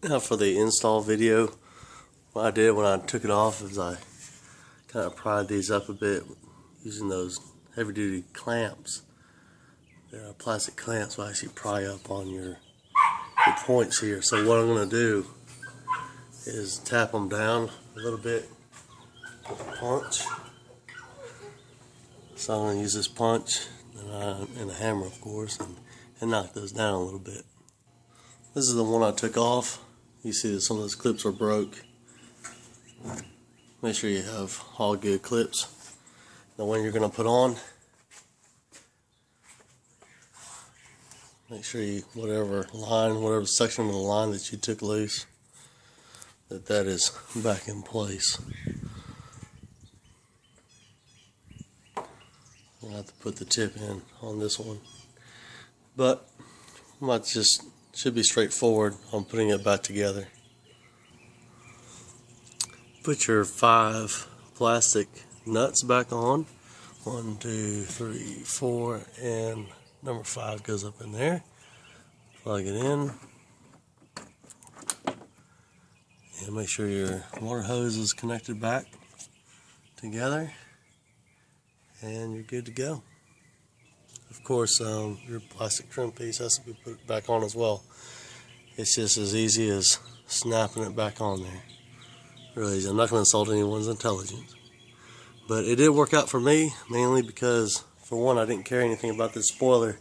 Now for the install video, what I did when I took it off is I kind of pried these up a bit using those heavy duty clamps. They're plastic clamps will actually pry up on your points here. So what I'm going to do is tap them down a little bit with a punch. So I'm going to use this punch and a hammer, of course, and knock those down a little bit. This is the one I took off. You see that some of those clips are broke. Make sure you have all good clips. The one you're going to put on, make sure you, whatever section of the line that you took loose, that is back in place. I'll have to put the tip in on this one, but should be straightforward on putting it back together. Put your 5 plastic nuts back on. 1, 2, 3, 4, and number 5 goes up in there. Plug it in, and make sure your water hose is connected back together, and you're good to go. Of course, your plastic trim piece has to be put back on as well. It's just as easy as snapping it back on there. Really easy. I'm not going to insult anyone's intelligence, but it did work out for me, mainly because, for one, I didn't care anything about this spoiler,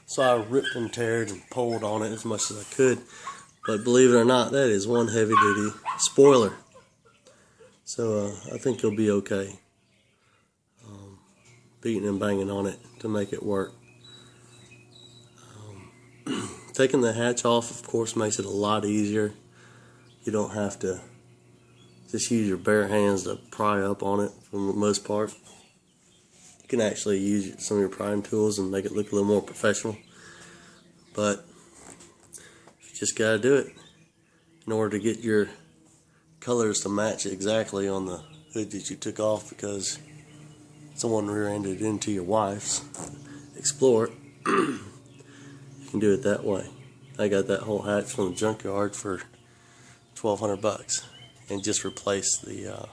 so I ripped and teared and pulled on it as much as I could. But believe it or not, that is one heavy-duty spoiler, so I think you'll be okay. Beating and banging on it to make it work. Taking the hatch off, of course, makes it a lot easier. You don't have to just use your bare hands to pry up on it for the most part. You can actually use some of your prying tools and make it look a little more professional. But you just got to do it in order to get your colors to match exactly on the hood that you took off, because someone rear-ended into your wife's Explorer. You can do it that way. I got that whole hatch from the junkyard for $1,200 and just replaced the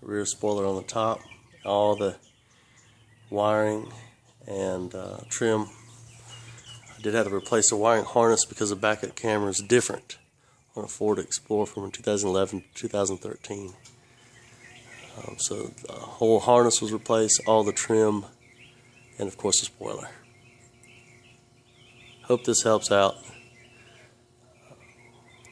rear spoiler on the top, all the wiring and trim. I did have to replace the wiring harness because the backup camera is different on a Ford Explorer from 2011 to 2013. So the whole harness was replaced, all the trim, and of course the spoiler. Hope this helps out.